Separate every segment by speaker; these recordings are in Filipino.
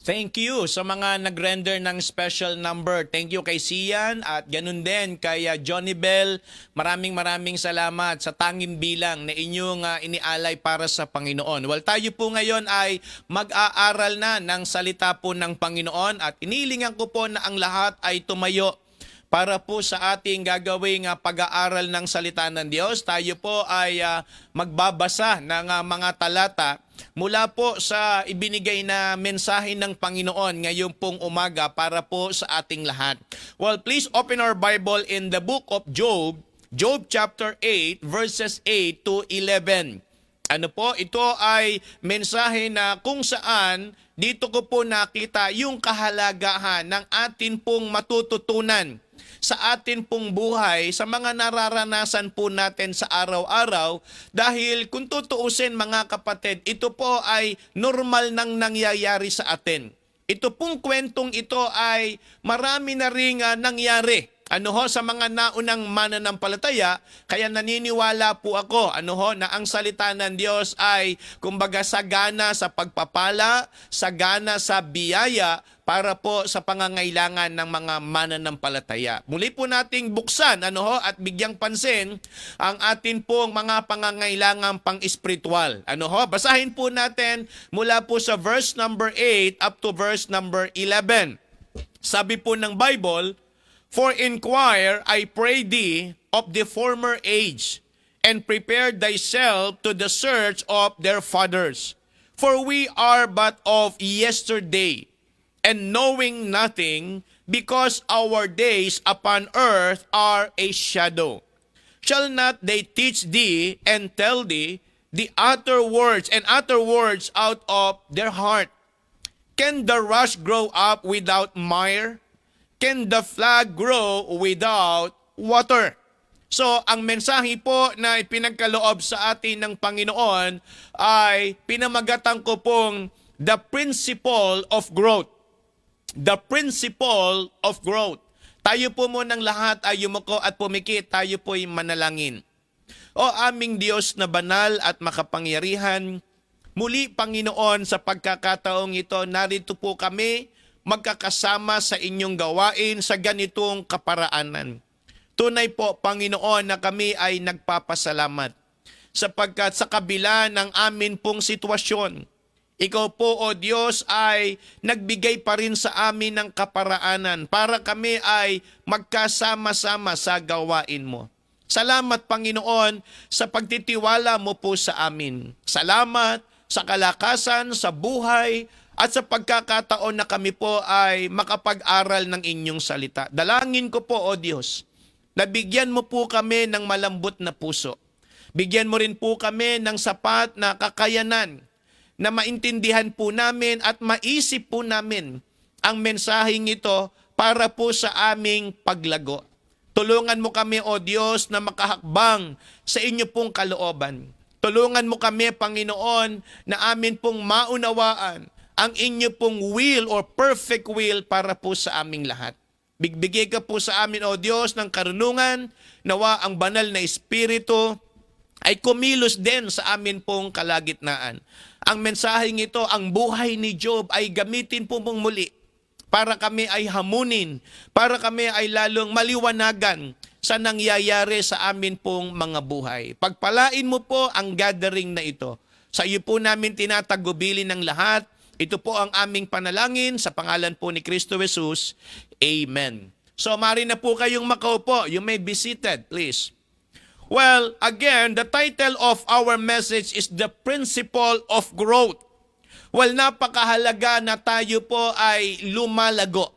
Speaker 1: Thank you sa mga nag-render ng special number. Thank you kay Sian at ganun din kay Johnny Bell. Maraming salamat sa tanging bilang na inyong inialay para sa Panginoon. Well, tayo po ngayon ay mag-aaral na ng salita po ng Panginoon at inilingan ko po na ang lahat ay tumayo para po sa ating gagawing pag-aaral ng salita ng Diyos. Tayo po ay magbabasa ng mga talata mula po sa ibinigay na mensahe ng Panginoon ngayong pong umaga para po sa ating lahat. Well, please open our Bible in the book of Job, Job chapter 8, verses 8 to 11. Ano po? Ito ay mensahe na kung saan dito ko po nakita yung kahalagahan ng atin pong matututunan sa atin pong buhay, sa mga nararanasan po natin sa araw-araw, dahil kung tutuusin mga kapatid, ito po ay normal nang nangyayari sa atin. Ito pong kwentong ito ay marami na ring nangyari. Sa mga naunang mananampalataya, kaya naniniwala po ako, na ang salita ng Diyos ay kumbaga sagana sa pagpapala, sagana sa biyaya para po sa pangangailangan ng mga mananampalataya. Muli po nating buksan, at bigyang pansin ang atin pong mga pangangailangan pang-espiritual. Basahin po natin mula po sa verse number 8 up to verse number 11. Sabi po ng Bible, "For inquire, I pray thee, of the former age, and prepare thyself to the search of their fathers. For we are but of yesterday, and knowing nothing, because our days upon earth are a shadow. Shall not they teach thee and tell thee the utter words out of their heart? Can the rush grow up without mire? Can the flag grow without water?" So, ang mensahe po na ipinagkaloob sa atin ng Panginoon ay pinamagatan ko pong the principle of growth. The principle of growth. Tayo po munang lahat ay yumuko at pumikit, tayo po'y manalangin. O aming Diyos na banal at makapangyarihan, muli Panginoon sa pagkakataong ito, narito po kami magkakasama sa inyong gawain sa ganitong kaparaanan. Tunay po, Panginoon, na kami ay nagpapasalamat sapagkat sa kabila ng amin pong sitwasyon, Ikaw po, O Diyos, ay nagbigay pa rin sa amin ng kaparaanan para kami ay magkasama-sama sa gawain mo. Salamat, Panginoon, sa pagtitiwala mo po sa amin. Salamat sa kalakasan, sa buhay, at sa pagkakataon na kami po ay makapag-aral ng inyong salita. Dalangin ko po, O Diyos, na bigyan mo po kami ng malambot na puso. Bigyan mo rin po kami ng sapat na kakayanan na maintindihan po namin at maisip po namin ang mensaheng ito para po sa aming paglago. Tulungan mo kami, O Diyos, na makahakbang sa inyo pong kalooban. Tulungan mo kami, Panginoon, na amin pong maunawaan ang inyo pong will or perfect will para po sa aming lahat. Bigbigay ka po sa amin, O Diyos, ng karunungan, nawa ang banal na Espiritu ay kumilos din sa amin pong kalagitnaan. Ang mensaheng ito, ang buhay ni Job ay gamitin po mong muli para kami ay hamunin, para kami ay lalong maliwanagan sa nangyayari sa amin pong mga buhay. Pagpalain mo po ang gathering na ito. Sa iyo po namin tinatagubilin ng lahat. Ito po ang aming panalangin sa pangalan po ni Kristo Jesus. Amen. So, mari na po kayong makaupo. You may be seated, please. Well, again, the title of our message is The Principle of Growth. Well, napakahalaga na tayo po ay lumalago.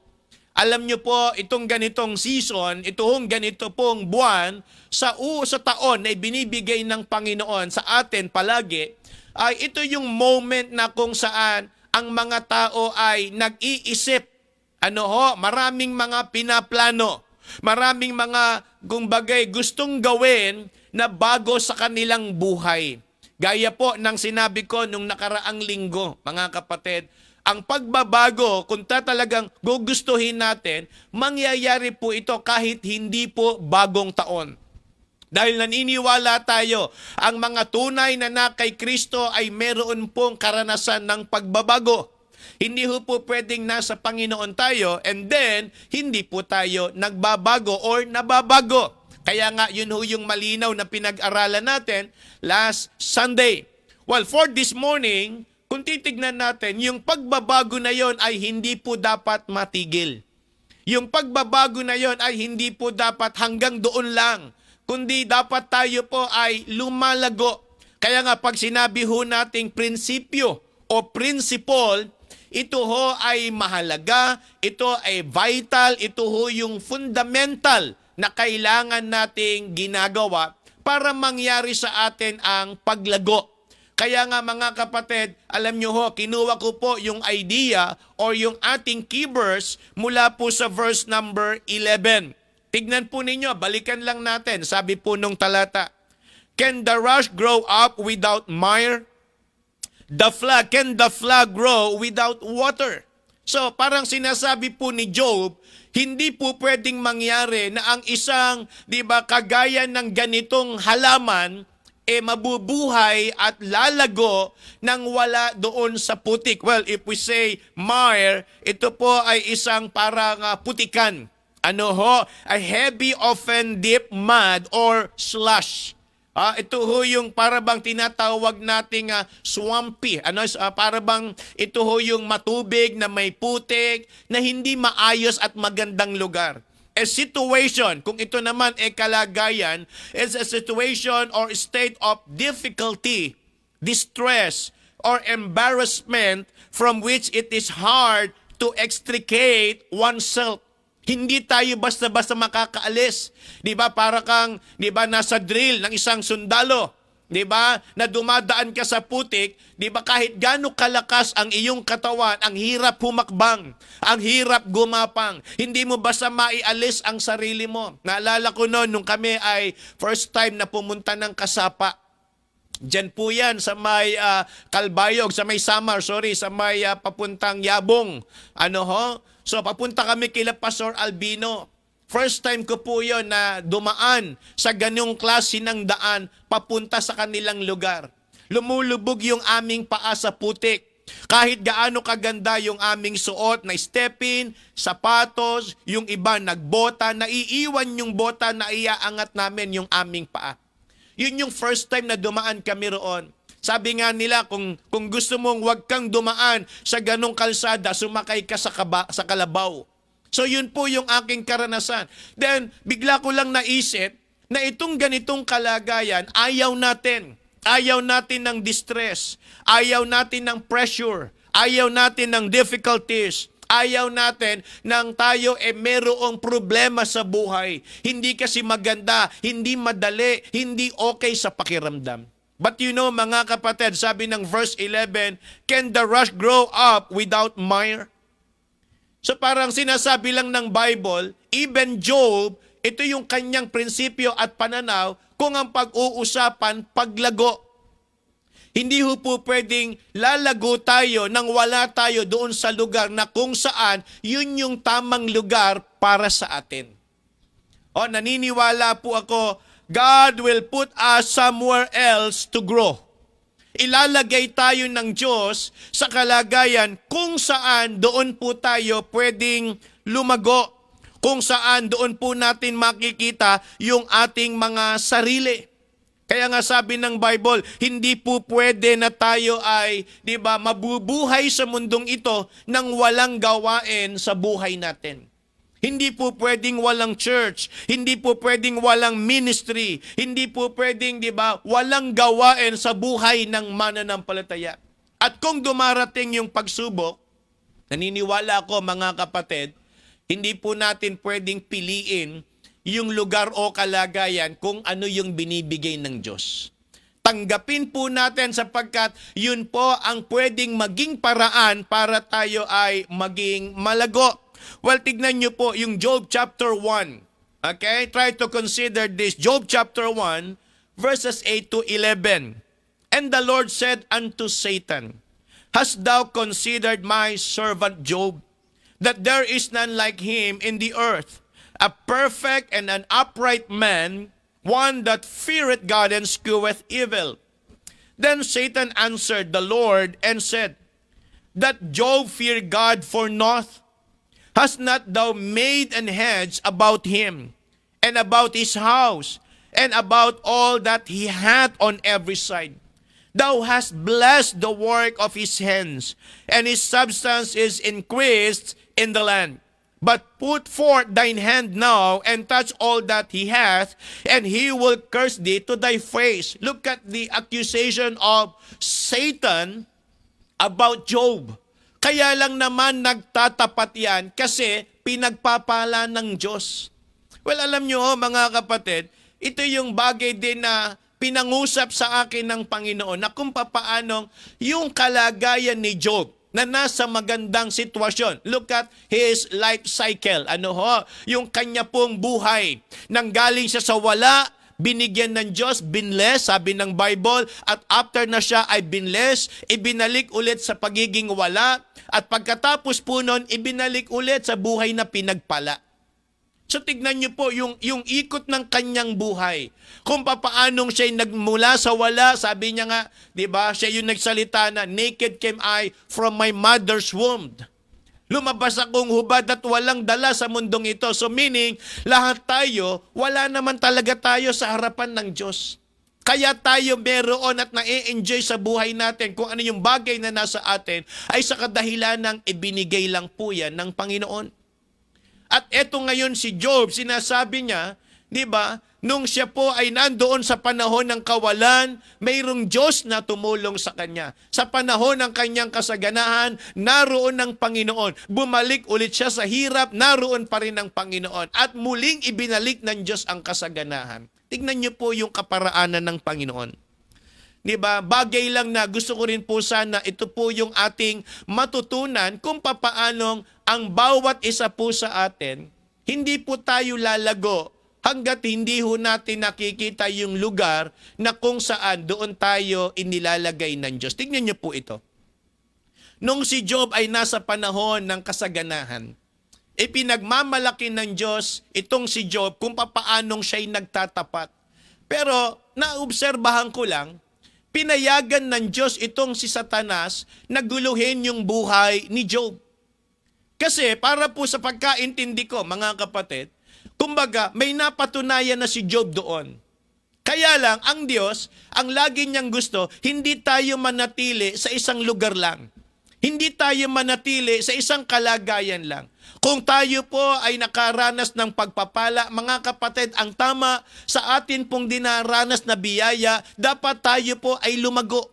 Speaker 1: Alam nyo po, itong ganitong season, itong ganito pong buwan, sa taon na ibinibigay ng Panginoon sa atin palagi, ay ito yung moment na kung saan ang mga tao ay nag-iisip. Maraming mga pinaplano. Maraming mga gustong gawin na bago sa kanilang buhay. Gaya po ng sinabi ko nung nakaraang linggo, mga kapatid, ang pagbabago, kung talagang gugustuhin natin, mangyayari po ito kahit hindi po bagong taon. Dahil naniniwala tayo, ang mga tunay na kay Kristo ay meron pong karanasan ng pagbabago. Hindi ho po pwedeng nasa Panginoon tayo and then hindi po tayo nagbabago or nababago. Kaya nga yun ho yung malinaw na pinag-aralan natin last Sunday. Well, for this morning, kung titignan natin, yung pagbabago na yon ay hindi po dapat matigil. Yung pagbabago na yon ay hindi po dapat hanggang doon lang, kundi dapat tayo po ay lumalago. Kaya nga pag sinabi ho nating prinsipyo o principle, ito ho ay mahalaga, ito ay vital, ito ho yung fundamental na kailangan nating ginagawa para mangyari sa atin ang paglago. Kaya nga mga kapatid, alam nyo ho, kinuha ko po yung idea or yung ating key verse mula po sa verse number 11. Tignan po ninyo, balikan lang natin. Sabi po nung talata, can the rush grow up without mire? Can the flag grow without water? So parang sinasabi po ni Job, hindi po pwedeng mangyari na ang isang, kagaya ng ganitong halaman, mabubuhay at lalago nang wala doon sa putik. Well, if we say mire, ito po ay isang parang putikan. A heavy, often deep mud or slush. Ito ho yung parabang tinatawag nating swampy. Parabang ito ho yung matubig na may putik na hindi maayos at magandang lugar. A situation, kung ito naman kalagayan, is a situation or state of difficulty, distress, or embarrassment from which it is hard to extricate oneself. Hindi tayo basta-basta makakaalis. 'Di ba? Para kang, 'di ba, nasa drill ng isang sundalo. 'Di ba? Na dumadaan ka sa putik, 'di ba, kahit gaano kalakas ang iyong katawan, ang hirap humakbang, ang hirap gumapang. Hindi mo basta maialis ang sarili mo. Naalala ko noon nung kami ay first time na pumunta ng Kasapa. Diyan po yan sa may Kalbayog, sa may Samar, sa may papuntang Yabong. So papunta kami kila Pastor Albino. First time ko po yon na dumaan sa ganyong klase ng daan papunta sa kanilang lugar. Lumulubog yung aming paa sa putik. Kahit gaano kaganda yung aming suot na stepin, sapatos, yung iba nagbota, naiiwan yung bota na iaangat namin yung aming paa. Yun yung first time na dumaan kami roon. Sabi nga nila, kung gusto mong wag kang dumaan sa ganong kalsada, sumakay ka sa kalabaw. So yun po yung aking karanasan. Then, bigla ko lang naisip na itong ganitong kalagayan, ayaw natin. Ayaw natin ng distress. Ayaw natin ng pressure. Ayaw natin ng difficulties. Ayaw natin nang tayo merong problema sa buhay. Hindi kasi maganda, hindi madali, hindi okay sa pakiramdam. But you know, mga kapatid, sabi ng verse 11, can the rush grow up without mire? So parang sinasabi lang ng Bible, even Job, ito yung kanyang prinsipyo at pananaw kung ang pag-uusapan, paglago. Hindi ho po pwedeng lalago tayo nang wala tayo doon sa lugar na kung saan yun yung tamang lugar para sa atin. Naniniwala po ako, God will put us somewhere else to grow. Ilalagay tayo ng Diyos sa kalagayan kung saan doon po tayo pwedeng lumago. Kung saan doon po natin makikita yung ating mga sarili. Kaya nga sabi ng Bible, hindi po pwede na tayo ay, mabubuhay sa mundong ito nang walang gawain sa buhay natin. Hindi po pwedeng walang church, hindi po pwedeng walang ministry, hindi po pwedeng, walang gawain sa buhay ng mananampalataya. At kung dumarating yung pagsubok, naniniwala ako mga kapatid, hindi po natin pwedeng piliin yung lugar o kalagayan kung ano yung binibigay ng Diyos. Tanggapin po natin sapagkat yun po ang pwedeng maging paraan para tayo ay maging malago. Well, tignan nyo po yung Job chapter 1. Okay? Try to consider this. Job chapter 1, verses 8 to 11. And the Lord said unto Satan, hast thou considered my servant Job, that there is none like him in the earth, a perfect and an upright man, one that feareth God and skeweth evil? Then Satan answered the Lord and said, that Job feared God for naught? Hast not thou made an hedge about him, and about his house, and about all that he hath on every side? Thou hast blessed the work of his hands, and his substance is increased in the land. But put forth thine hand now, and touch all that he hath, and he will curse thee to thy face. Look at the accusation of Satan about Job. Kaya lang naman nagtatapat yan kasi pinagpapala ng Diyos. Well, alam nyo mga kapatid, ito yung bagay din na pinangusap sa akin ng Panginoon na kung papaanong yung kalagayan ni Job na nasa magandang sitwasyon. Look at his life cycle. Yung kanya pong buhay. Nanggaling siya sa wala, binigyan ng Diyos, binless, sabi ng Bible, at after na siya ay binless, ibinalik ulit sa pagiging wala, at pagkatapos po nun, ibinalik ulit sa buhay na pinagpala. So tignan niyo po yung ikot ng kanyang buhay. Kung papaanong siya nagmula sa wala, sabi niya nga, 'di ba? Siya yung nagsalita na naked came I from my mother's womb. Lumabas akong hubad at walang dala sa mundong ito. So meaning, lahat tayo, wala naman talaga tayo sa harapan ng Diyos. Kaya tayo meron at na-enjoy sa buhay natin kung ano yung bagay na nasa atin ay sa kadahilan ng ibinigay lang po yan ng Panginoon. At eto ngayon si Job, sinasabi niya, di ba, nung siya po ay nandoon sa panahon ng kawalan, mayroong Diyos na tumulong sa kanya. Sa panahon ng kanyang kasaganahan, naroon ng Panginoon. Bumalik ulit siya sa hirap, naroon pa rin ng Panginoon. At muling ibinalik ng Diyos ang kasaganahan. Tignan niyo po yung kaparaanan ng Panginoon. Diba? Bagay lang na gusto ko rin po sana ito po yung ating matutunan kung papaanong ang bawat isa po sa atin, hindi po tayo lalago hanggat hindi ho natin nakikita yung lugar na kung saan doon tayo inilalagay ng Diyos. Tignan niyo po ito. Nung si Job ay nasa panahon ng kasaganahan, ipinagmamalaki ng Diyos itong si Job kung papaanong siya'y nagtatapat. Pero naobserbahan ko lang, pinayagan ng Diyos itong si Satanas na guluhin yung buhay ni Job. Kasi para po sa pagkaintindi ko, mga kapatid, kumbaga may napatunayan na si Job doon. Kaya lang, ang Diyos, ang lagi niyang gusto, hindi tayo manatili sa isang lugar lang. Hindi tayo manatili sa isang kalagayan lang. Kung tayo po ay nakaranas ng pagpapala, mga kapatid, ang tama sa atin pong dinaranas na biyaya, dapat tayo po ay lumago.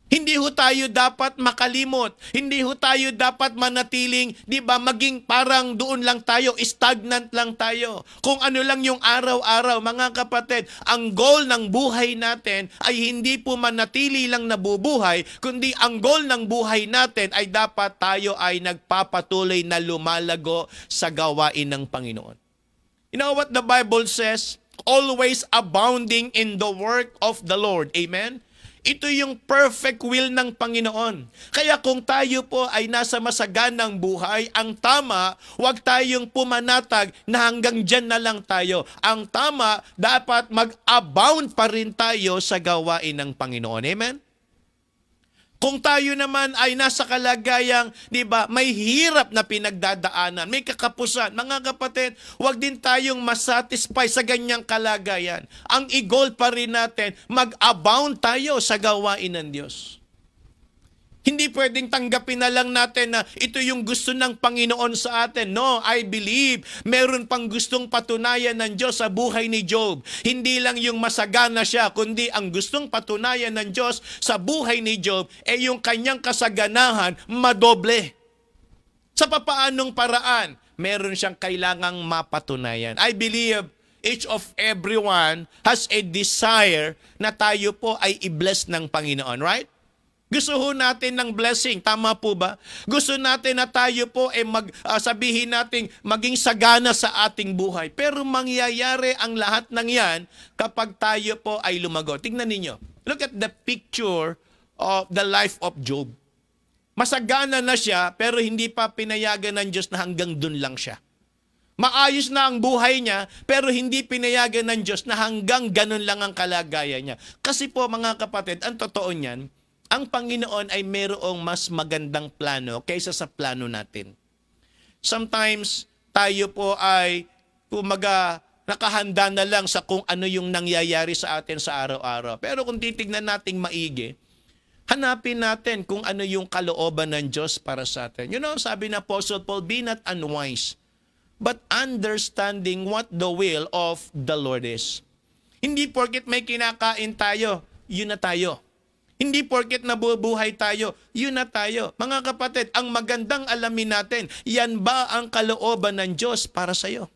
Speaker 1: Hindi ho tayo dapat makalimot. Hindi ho tayo dapat manatiling, di ba, maging parang doon lang tayo, stagnant lang tayo. Kung ano lang yung araw-araw, mga kapatid, ang goal ng buhay natin ay hindi po manatili lang nabubuhay, kundi ang goal ng buhay natin ay dapat tayo ay nagpapatuloy na lumalago sa gawain ng Panginoon. You know what the Bible says? Always abounding in the work of the Lord. Amen? Ito yung perfect will ng Panginoon. Kaya kung tayo po ay nasa masaganang buhay, ang tama, huwag tayong pumanatag na hanggang dyan na lang tayo. Ang tama, dapat mag-abound pa rin tayo sa gawain ng Panginoon. Amen? Kung tayo naman ay nasa kalagayang, di ba, may hirap na pinagdadaanan, may kakapusan, mga kapatid, huwag din tayong masatisfy sa ganyang kalagayan. Ang i-goal pa rin natin, mag-abound tayo sa gawain ng Diyos. Hindi pwedeng tanggapin na lang natin na ito yung gusto ng Panginoon sa atin. No, I believe meron pang gustong patunayan ng Diyos sa buhay ni Job. Hindi lang yung masagana siya, kundi ang gustong patunayan ng Diyos sa buhay ni Job ay yung kanyang kasaganahan madoble. Sa papaanong paraan, meron siyang kailangang mapatunayan. I believe each of everyone has a desire na tayo po ay i-bless ng Panginoon, right? Gusto ho natin ng blessing, tama po ba? Gusto natin na tayo po ay sabihin natin maging sagana sa ating buhay. Pero mangyayari ang lahat ng yan kapag tayo po ay lumago. Tingnan ninyo. Look at the picture of the life of Job. Masagana na siya pero hindi pa pinayagan ng Diyos na hanggang dun lang siya. Maayos na ang buhay niya pero hindi pinayagan ng Diyos na hanggang ganun lang ang kalagayan niya. Kasi po mga kapatid, ang totoo niyan, ang Panginoon ay mayroong mas magandang plano kaysa sa plano natin. Sometimes, tayo po ay nakahanda na lang sa kung ano yung nangyayari sa atin sa araw-araw. Pero kung titignan nating maigi, hanapin natin kung ano yung kalooban ng Diyos para sa atin. Sabi na Apostle Paul, be not unwise, but understanding what the will of the Lord is. Hindi porket may kinakain tayo, yun na tayo. Hindi porket nabubuhay tayo, yun na tayo. Mga kapatid, ang magandang alamin natin, yan ba ang kalooban ng Diyos para sa iyo?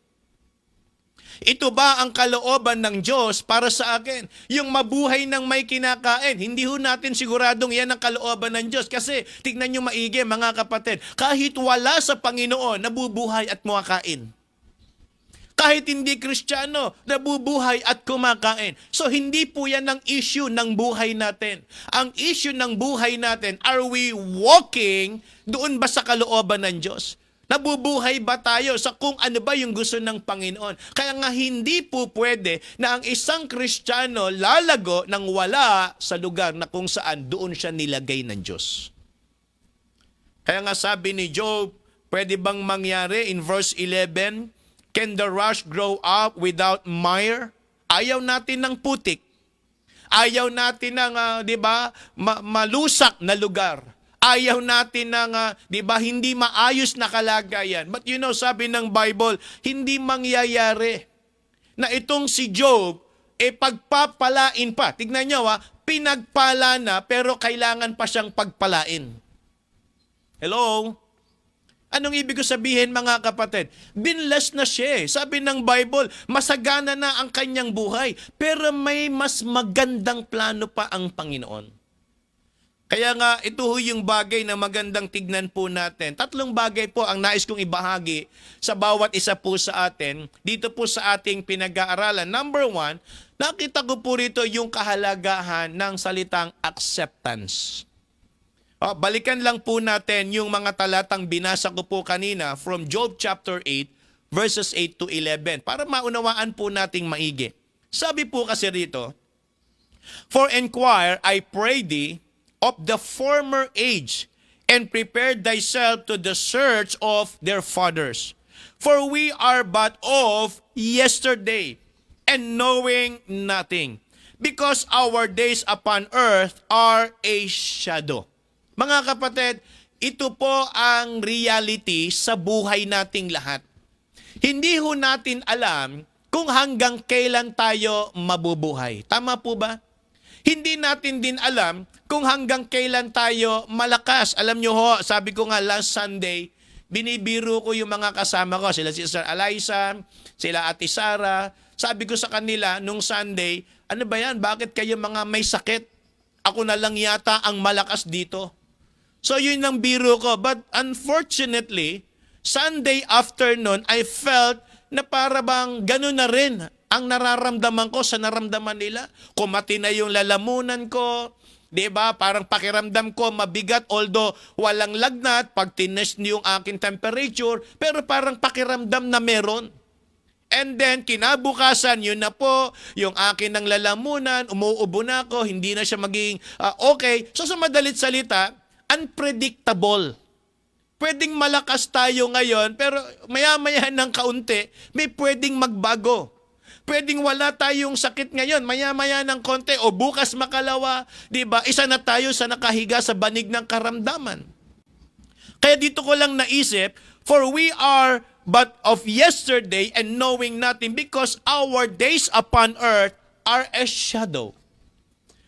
Speaker 1: Ito ba ang kalooban ng Diyos para sa akin? Yung mabuhay ng may kinakain, hindi ho natin siguradong yan ang kalooban ng Diyos. Kasi tignan nyo maigi mga kapatid, kahit wala sa Panginoon, nabubuhay at kumakain. Kahit hindi Kristiyano, nabubuhay at kumakain. So hindi po yan ang issue ng buhay natin. Ang issue ng buhay natin, are we walking doon ba sa kalooban ng Diyos? Nabubuhay ba tayo sa kung ano ba yung gusto ng Panginoon? Kaya nga hindi po pwede na ang isang Kristiyano lalago ng wala sa lugar na kung saan doon siya nilagay ng Diyos. Kaya nga sabi ni Job, pwede bang mangyari in verse 11, can the rush grow up without mire? Ayaw natin ng putik. Ayaw natin ng, malusak na lugar. Ayaw natin ng, hindi maayos na kalagayan. But sabi ng Bible, hindi mangyayari na itong si Job, pagpapalain pa. Tignan nyo, pinagpala na pero kailangan pa siyang pagpalain. Hello? Anong ibig ko sabihin mga kapatid? Binless na siya. Sabi ng Bible, masagana na ang kanyang buhay. Pero may mas magandang plano pa ang Panginoon. Kaya nga, ito yung bagay na magandang tignan po natin. 3 bagay po ang nais kong ibahagi sa bawat isa po sa atin. Dito po sa ating pinag-aaralan. Number 1, nakita ko po rito yung kahalagahan ng salitang acceptance. Balikan lang po natin yung mga talatang binasa ko po kanina from Job chapter 8, verses 8 to 11, para maunawaan po nating maigi. Sabi po kasi rito, for inquire, I pray thee, of the former age, and prepare thyself to the search of their fathers. For we are but of yesterday, and knowing nothing, because our days upon earth are a shadow. Mga kapatid, ito po ang reality sa buhay nating lahat. Hindi ho natin alam kung hanggang kailan tayo mabubuhay. Tama po ba? Hindi natin din alam kung hanggang kailan tayo malakas. Alam nyo ho, sabi ko nga last Sunday, binibiro ko yung mga kasama ko, sila si Sister Eliza, sila Ate Sara. Sabi ko sa kanila nung Sunday, ano ba yan? Bakit kayo mga may sakit? Ako na lang yata ang malakas dito. So yun ang biro ko. But unfortunately, Sunday afternoon, I felt na para bang gano'n na rin ang nararamdaman ko sa naramdaman nila. Kumati na yung lalamunan ko, diba? Parang pakiramdam ko mabigat, although walang lagnat, pag tinest niyo yung aking temperature, pero parang pakiramdam na meron. And then, kinabukasan, yun na po, yung akin ng lalamunan, umuubo na ako, hindi na siya maging okay. So sa madalit salita, unpredictable. Pwedeng malakas tayo ngayon, pero maya-maya ng kaunti, may pwedeng magbago. Pwedeng wala tayong sakit ngayon, maya-maya ng konti, o bukas makalawa, diba? Isa na tayo sa nakahiga sa banig ng karamdaman. Kaya dito ko lang naisip, for we are but of yesterday and knowing nothing, because our days upon earth are a shadow.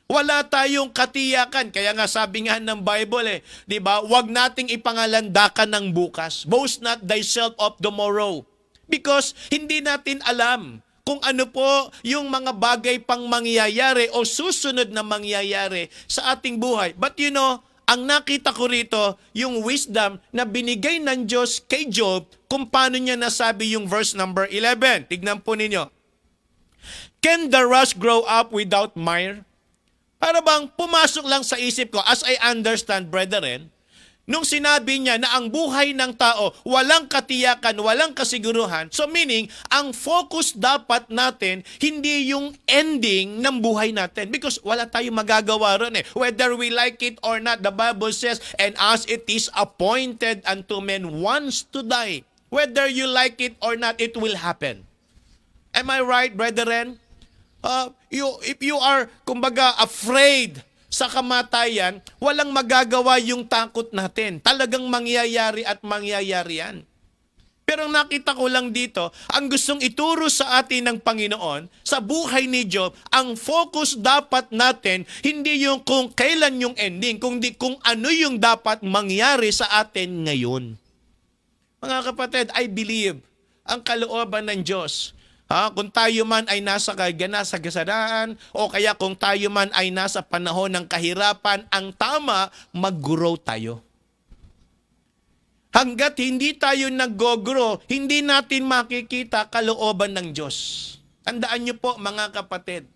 Speaker 1: Wala tayong katiyakan. Kaya nga sabi nga ng Bible di ba? Huwag nating ipangalandakan ng bukas. Boast not thyself of tomorrow. Because hindi natin alam kung ano po yung mga bagay pang mangyayari o susunod na mangyayari sa ating buhay. But ang nakita ko rito, yung wisdom na binigay ng Diyos kay Job kung paano niya nasabi yung verse number 11. Tignan po ninyo. Can the rush grow up without mire? Para bang pumasok lang sa isip ko, as I understand, brethren, nung sinabi niya na ang buhay ng tao walang katiyakan, walang kasiguruhan, so meaning, ang focus dapat natin, hindi yung ending ng buhay natin. Because wala tayong magagawa ron eh. Whether we like it or not, the Bible says, and as it is appointed unto men once to die. Whether you like it or not, it will happen. Am I right, brethren? If you are, kumbaga, afraid sa kamatayan, walang magagawa yung takot natin. Talagang mangyayari at mangyayari yan. Pero ang nakita ko lang dito, ang gustong ituro sa atin ng Panginoon, sa buhay ni Job, ang focus dapat natin, hindi yung kung kailan yung ending, kundi kung ano yung dapat mangyari sa atin ngayon. Mga kapatid, I believe, ang kalooban ng Diyos, kung tayo man ay nasa kasagadaan o kaya kung tayo man ay nasa panahon ng kahirapan, ang tama, mag-grow tayo. Hanggat hindi tayo nag-grow, hindi natin makikita kalooban ng Diyos. Tandaan niyo po mga kapatid,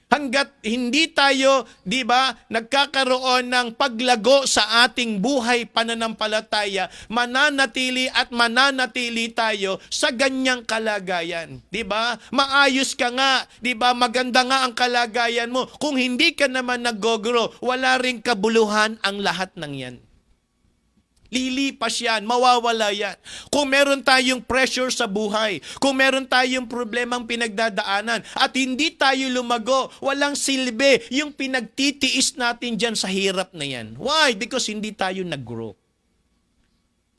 Speaker 1: hanggat hindi tayo, di ba, nagkakaroon ng paglago sa ating buhay pananampalataya, mananatili tayo sa ganyang kalagayan. Di ba? Maayos ka nga, di ba? Maganda nga ang kalagayan mo. Kung hindi ka naman nag-grow, wala ring kabuluhan ang lahat ng yan. Lilipas yan, mawawala yan. Kung meron tayong pressure sa buhay, kung meron tayong problemang pinagdadaanan, at hindi tayo lumago, walang silbi yung pinagtitiis natin dyan sa hirap na yan. Why? Because hindi tayo nag-grow.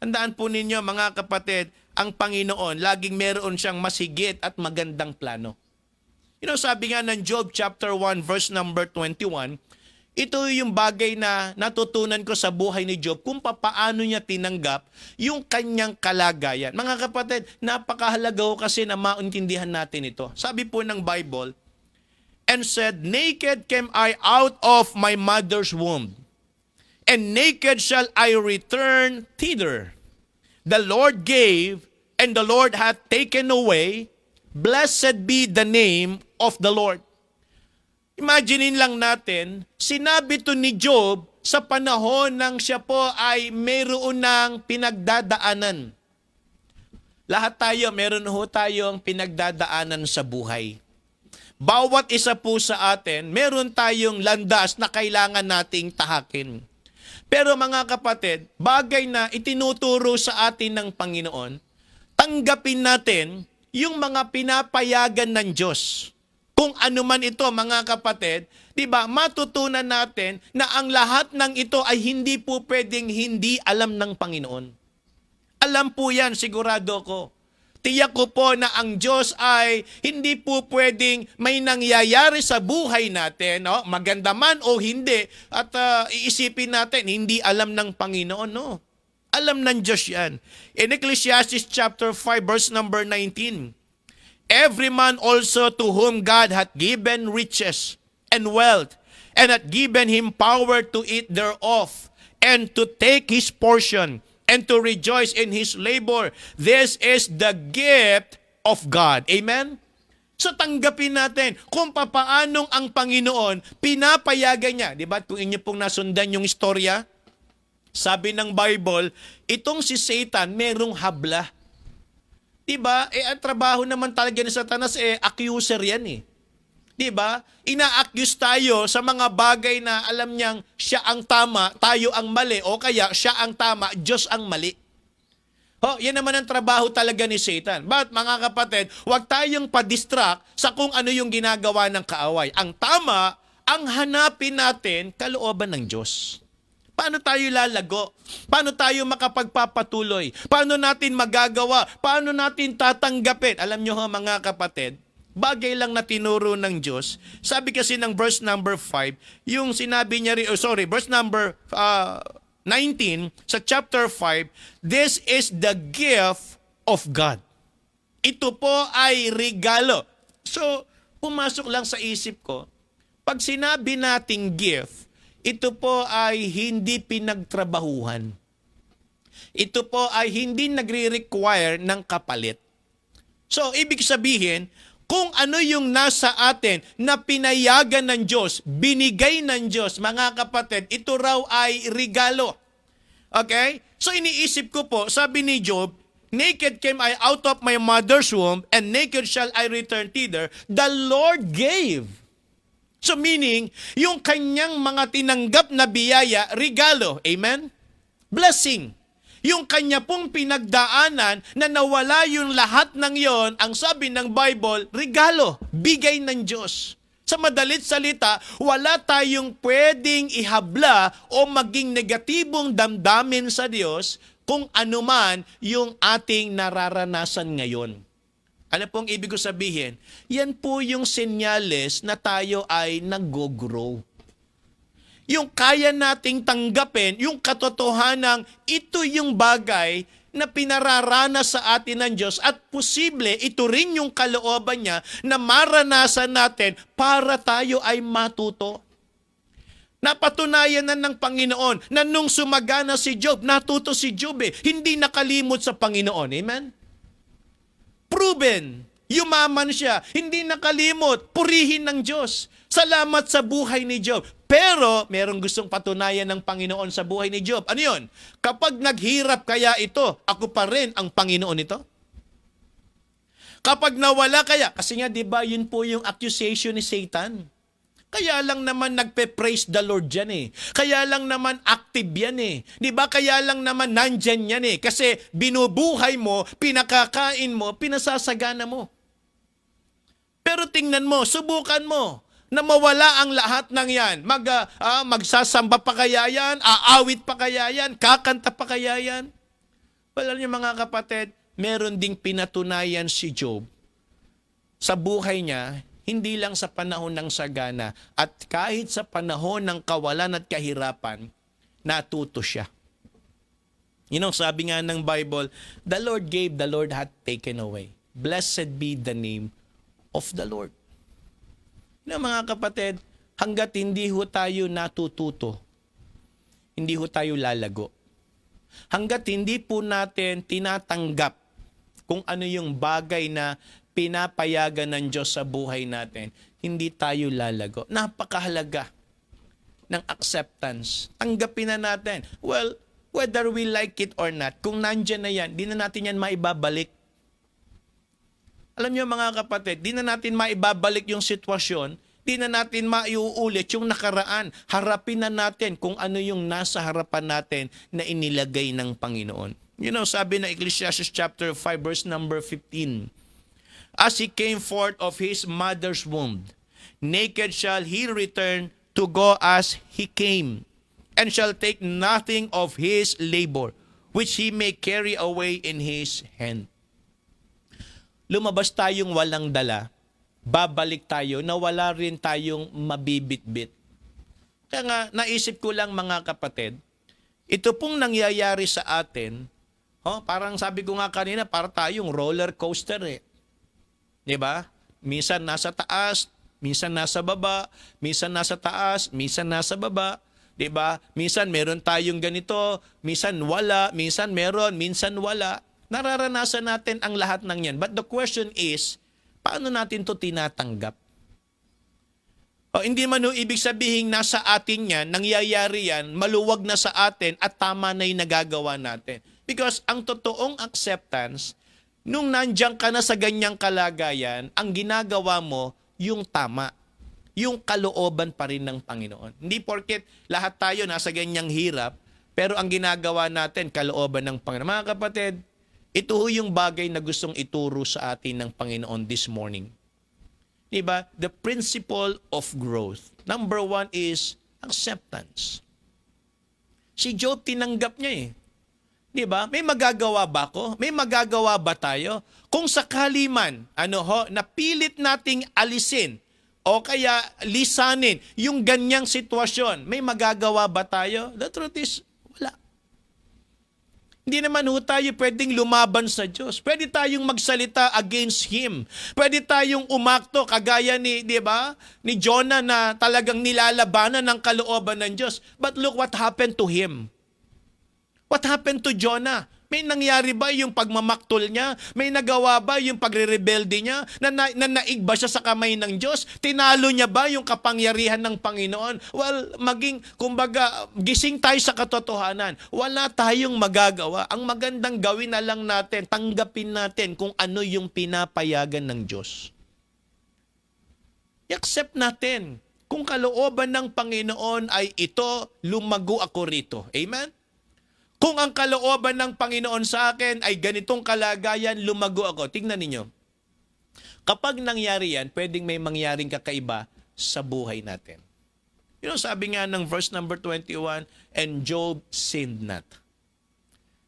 Speaker 1: Tandaan po ninyo mga kapatid, ang Panginoon, laging meron siyang masigit at magandang plano. Sabi nga ng Job chapter 1 verse number 21, ito yung bagay na natutunan ko sa buhay ni Job kung paano niya tinanggap yung kanyang kalagayan. Mga kapatid, napakahalaga ko kasi na maintindihan natin ito. Sabi po ng Bible, and said, naked came I out of my mother's womb, and naked shall I return thither. The Lord gave, and the Lord hath taken away. Blessed be the name of the Lord. Imaginein lang natin, sinabi to ni Job sa panahon nang siya po ay mayroon ng pinagdadaanan. Lahat tayo, meron ho tayong pinagdadaanan sa buhay. Bawat isa po sa atin, meron tayong landas na kailangan nating tahakin. Pero mga kapatid, bagay na itinuturo sa atin ng Panginoon, tanggapin natin yung mga pinapayagan ng Diyos. Kung ano man ito mga kapatid, 'di ba? Matutunan natin na ang lahat ng ito ay hindi po pwedeng hindi alam ng Panginoon. Alam po 'yan, sigurado ko. Tiyak ko po na ang Diyos ay hindi po pwedeng may nangyayari sa buhay natin, no? Maganda man o hindi, at iisipin natin hindi alam ng Panginoon, no? Alam ng Diyos 'yan. In Ecclesiastes chapter 5 verse number 19, every man also to whom God hath given riches and wealth, and hath given him power to eat thereof, and to take his portion, and to rejoice in his labor. This is the gift of God. Amen? So tanggapin natin kung papaanong ang Panginoon pinapayagan niya. Diba? Kung inyo pong nasundan yung istorya, sabi ng Bible, itong si Satan merong habla. Diba? Ang trabaho naman talaga ni Satanas, accuser yan eh. Diba? Ina-accuse tayo sa mga bagay na alam niyang siya ang tama, tayo ang mali, o kaya siya ang tama, Diyos ang mali. Yan naman ang trabaho talaga ni Satan. But mga kapatid, huwag tayong pa-distract sa kung ano yung ginagawa ng kaaway. Ang tama, ang hanapin natin, kalooban ng Diyos. Paano tayo lalago? Paano tayo makapagpapatuloy? Paano natin magagawa? Paano natin tatanggapin? Alam nyo mga kapatid, bagay lang na tinuro ng Diyos. Sabi kasi ng verse number 5, yung sinabi niya verse number 19 sa chapter 5, this is the gift of God. Ito po ay regalo. So, pumasok lang sa isip ko, pag sinabi nating gift, ito po ay hindi pinagtrabahuhan. Ito po ay hindi nagre-require ng kapalit. So, ibig sabihin, kung ano yung nasa atin na pinayagan ng Diyos, binigay ng Diyos, mga kapatid, ito raw ay regalo. Okay? So iniisip ko po, sabi ni Job, naked came I out of my mother's womb, and naked shall I return thither. The Lord gave. So meaning, yung kanyang mga tinanggap na biyaya, regalo. Amen? Blessing. Yung kanya pong pinagdaanan na nawala yung lahat ng yon, ang sabi ng Bible, regalo, bigay ng Diyos. Sa madalit salita, wala tayong pwedeng ihabla o maging negatibong damdamin sa Diyos kung anuman yung ating nararanasan ngayon. Ano pong ibig ko sabihin? Yan po yung senyales na tayo ay nag-grow. Yung kaya nating tanggapin, yung katotohanang ito yung bagay na pinararanas sa atin ng Diyos at posible ito rin yung kalooban niya na maranasan natin para tayo ay matuto. Napatunayan na ng Panginoon na nung sumagana si Job, natuto si Job hindi nakalimot sa Panginoon. Amen? Proven. Yumaman siya. Hindi nakalimot. Purihin ng Diyos. Salamat sa buhay ni Job. Pero, merong gustong patunayan ng Panginoon sa buhay ni Job. Ano yun? Kapag naghirap kaya ito, ako pa rin ang Panginoon ito? Kapag nawala kaya, kasi nga, di ba, yun po yung accusation ni Satan. Kaya lang naman nagpe-praise the Lord yan Kaya lang naman active yan Di ba? Kaya lang naman nandyan yan Kasi binubuhay mo, pinakakain mo, pinasasagana mo. Pero tingnan mo, subukan mo na mawala ang lahat ng yan. Magsasamba pa kaya yan? Aawit pa kaya yan? Kakanta pa kaya yan? Alam niyo mga kapatid, meron ding pinatunayan si Job sa buhay niya, hindi lang sa panahon ng sagana, at kahit sa panahon ng kawalan at kahirapan, natuto siya. Sabi nga ng Bible, the Lord gave, the Lord hath taken away. Blessed be the name of the Lord. Mga kapatid, hanggat hindi ho tayo natututo, hindi ho tayo lalago. Hanggat hindi po natin tinatanggap kung ano yung bagay na pinapayagan ng Diyos sa buhay natin, hindi tayo lalago. Napakahalaga ng acceptance. Tanggapin na natin. Well, whether we like it or not, kung nandyan na yan, di na natin yan maibabalik. Alam niyo mga kapatid, di na natin maibabalik yung sitwasyon, di na natin maiuulit yung nakaraan. Harapin na natin kung ano yung nasa harapan natin na inilagay ng Panginoon. Sabi ng Ecclesiastes chapter 5 verse number 15, as he came forth of his mother's womb, naked shall he return to go as he came, and shall take nothing of his labor, which he may carry away in his hand. Lumabas tayong walang dala, babalik tayo na wala rin tayong mabibitbit. Kaya nga, naisip ko lang mga kapatid, ito pong nangyayari sa atin, parang sabi ko nga kanina, para tayong roller coaster Diba? Minsan nasa taas, minsan nasa baba, minsan nasa taas, minsan nasa baba. Diba? Minsan meron tayong ganito, minsan wala, minsan meron, minsan wala. Nararanasan natin ang lahat ng yan. But the question is, paano natin to tinatanggap? Hindi man ibig sabihin nasa atin yan, nangyayari yan, maluwag na sa atin at tama na yung nagagawa natin. Because ang totoong acceptance, nung nandiyan ka na sa ganyang kalagayan, ang ginagawa mo, yung tama. Yung kalooban pa rin ng Panginoon. Hindi porket lahat tayo nasa ganyang hirap, pero ang ginagawa natin, kalooban ng Panginoon. Mga kapatid, ito yung bagay na gustong ituro sa atin ng Panginoon this morning. Diba? The principle of growth. Number 1 is acceptance. Si Job, tinanggap niya Diba? May magagawa ba ako? May magagawa ba tayo? Kung sakali man, napilit nating alisin o kaya lisanin yung ganyang sitwasyon, may magagawa ba tayo? The truth is, wala. Hindi naman tayo pwedeng lumaban sa Diyos. Pwede tayong magsalita against Him. Pwede tayong umakto kagaya ni Jonah na talagang nilalabanan ng kalooban ng Diyos. But look what happened to him. What happened to Jonah? May nangyari ba yung pagmamaktol niya? May nagawa ba yung pagre-rebelde niya? Naig ba siya sa kamay ng Diyos? Tinalo niya ba yung kapangyarihan ng Panginoon? Well, kumbaga, gising tayo sa katotohanan. Wala tayong magagawa. Ang magandang gawin na lang natin, tanggapin natin kung ano yung pinapayagan ng Diyos. I-accept natin. Kung kalooban ng Panginoon ay ito, lumago ako rito. Amen? Kung ang kalooban ng Panginoon sa akin ay ganitong kalagayan, lumago ako. Tingnan ninyo. Kapag nangyari yan, pwedeng may mangyaring kakaiba sa buhay natin. Sabi nga ng verse number 21, and Job sinned not.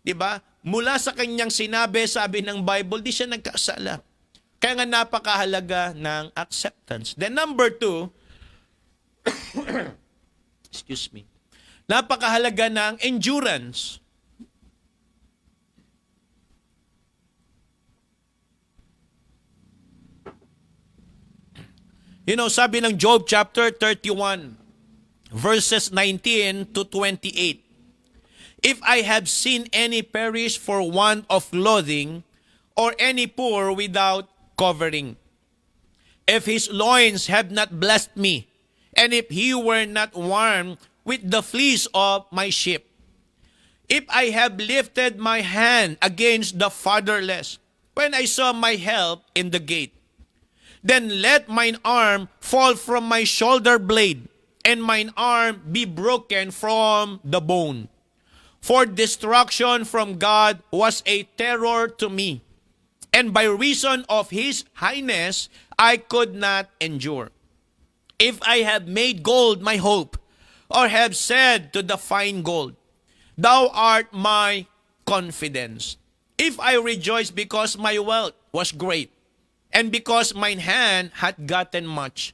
Speaker 1: Diba? Mula sa kanyang sinabi, sabi ng Bible, di siya nagkasala. Kaya nga napakahalaga ng acceptance. Then number 2, excuse me, napakahalaga ng endurance. Sabi ng Job chapter 31, verses 19 to 28. If I have seen any perish for want of clothing, or any poor without covering, if his loins have not blessed me, and if he were not warm with the fleece of my sheep, if I have lifted my hand against the fatherless, when I saw my help in the gate, then let mine arm fall from my shoulder blade, and mine arm be broken from the bone. For destruction from God was a terror to me, and by reason of his highness I could not endure. If I have made gold my hope, or have said to the fine gold, Thou art my confidence. If I rejoice because my wealth was great, and because mine hand hath gotten much,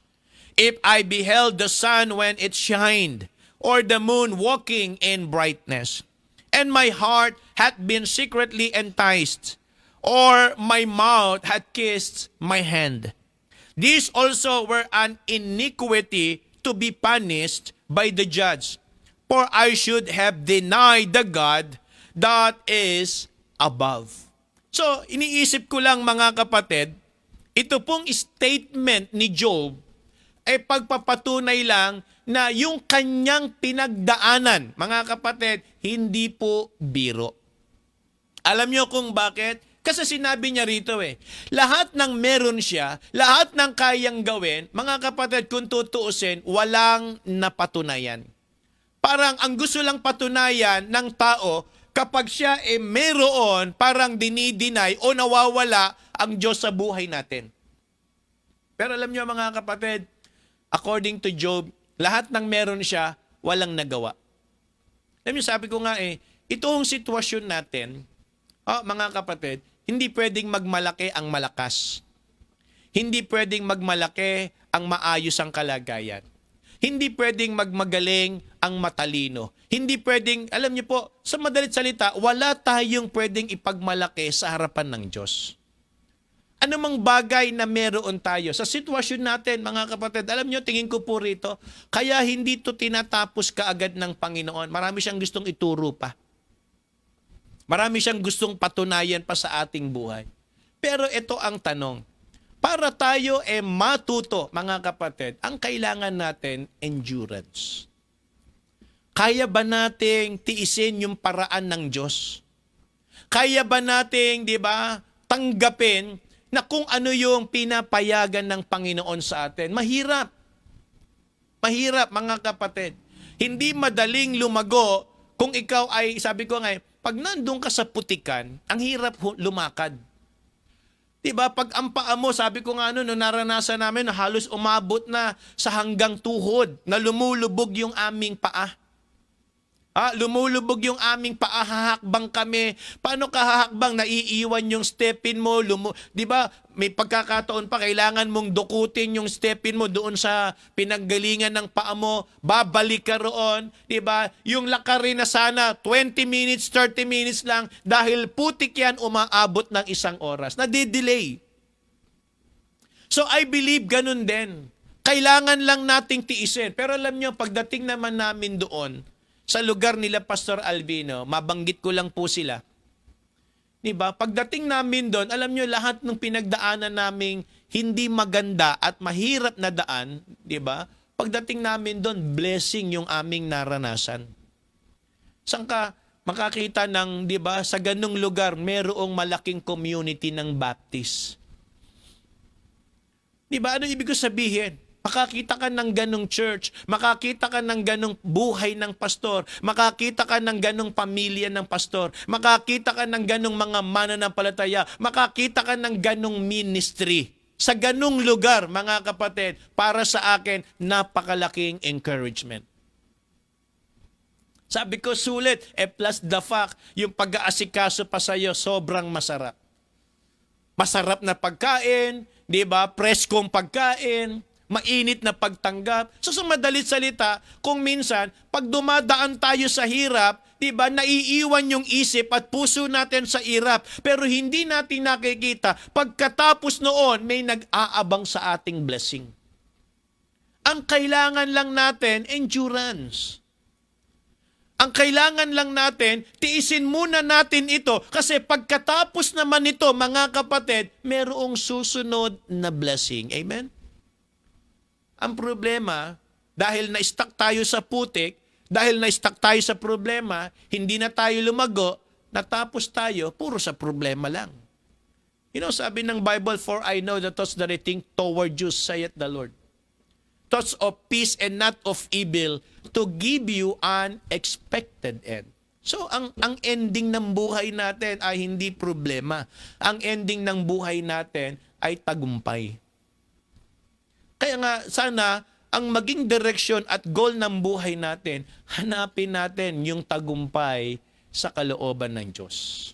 Speaker 1: if I beheld the sun when it shined, or the moon walking in brightness, and my heart hath been secretly enticed, or my mouth hath kissed my hand, these also were an iniquity to be punished by the judge. For I should have denied the God that is above. So, iniisip ko lang mga kapatid, ito pong statement ni Job ay pagpapatunay lang na yung kanyang pinagdaanan, mga kapatid, hindi po biro. Alam niyo kung bakit? Kasi sinabi niya rito lahat ng meron siya, lahat ng kayang gawin, mga kapatid, kung tutuusin, walang napatunayan. Parang ang gusto lang patunayan ng tao, kapag siya meron, parang dinideny o nawawala ang Diyos sa buhay natin. Pero alam niyo mga kapatid, according to Job, lahat ng meron siya, walang nagawa. Alam niyo, sabi ko nga itong sitwasyon natin, mga kapatid, hindi pwedeng magmalaki ang malakas. Hindi pwedeng magmalaki ang maayos ang kalagayan. Hindi pwedeng magmagaling ang matalino. Hindi pwedeng, alam niyo po, sa madalit salita, wala tayong pwedeng ipagmalaki sa harapan ng Diyos. Ano mang bagay na meron tayo sa sitwasyon natin, mga kapatid, alam niyo, tingin ko po rito, kaya hindi to tinatapos kaagad ng Panginoon. Marami siyang gustong ituro pa. Marami siyang gustong patunayan pa sa ating buhay. Pero ito ang tanong. Para tayo matuto, mga kapatid, ang kailangan natin, endurance. Kaya ba nating tiisin yung paraan ng Diyos? Kaya ba nating, tanggapin na kung ano yung pinapayagan ng Panginoon sa atin? Mahirap. Mahirap, mga kapatid. Hindi madaling lumago kung ikaw ay, sabi ko pag nandun ka sa putikan, ang hirap lumakad. Pag ang paa mo, sabi ko naranasan namin na halos umabot na sa hanggang tuhod, na lumulubog yung aming paa. Lumulubog yung aming paa, hahakbang kami. Paano ka hahakbang? Naiiwan yung stepin mo. May pagkakataon pa, kailangan mong dukutin yung stepin mo doon sa pinanggalingan ng paa mo. Babalik ka roon. Yung lakarin na sana 20 minutes, 30 minutes lang, dahil putik yan, umaabot ng 1 oras. Nadidelay. So I believe ganun din. Kailangan lang nating tiisin. Pero alam nyo, pagdating naman namin doon, sa lugar nila Pastor Albino, mabanggit ko lang po sila. Diba? Pagdating namin doon, alam nyo, lahat ng pinagdaanan naming hindi maganda at mahirap na daan, diba? Pagdating namin doon, blessing yung aming naranasan. Saan ka makakita ng, diba, sa ganung lugar, merong malaking community ng Baptist. Diba? Ano ibig ko sabihin? Makakita ka ng ganong church, makakita ka ng ganong buhay ng pastor, makakita ka ng ganong pamilya ng pastor, makakita ka ng ganong mga mananampalataya, makakita ka ng ganong ministry. Sa ganong lugar, mga kapatid, para sa akin, napakalaking encouragement. Sabi ko, sulit, plus the fact, yung pag-aasikaso pa sa'yo, sobrang masarap. Masarap na pagkain, di ba? Preskong pagkain, mainit na pagtanggap. So sa madalit salita, kung minsan, pag dumadaan tayo sa hirap, diba, naiiwan yung isip at puso natin sa hirap. Pero hindi natin nakikita, pagkatapos noon, may nag-aabang sa ating blessing. Ang kailangan lang natin, endurance. Ang kailangan lang natin, tiisin muna natin ito kasi pagkatapos naman ito, mga kapatid, merong susunod na blessing. Amen? Ang problema, dahil na-stuck tayo sa putik, dahil na-stuck tayo sa problema, hindi na tayo lumago, natapos tayo, puro sa problema lang. You know, sabi ng Bible, for I know the thoughts that I think toward you, saith the Lord. Thoughts of peace and not of evil, to give you an expected end. So, ang ending ng buhay natin ay hindi problema. Ang ending ng buhay natin ay tagumpay. Kaya nga, sana, ang maging direksyon at goal ng buhay natin, hanapin natin yung tagumpay sa kalooban ng Diyos.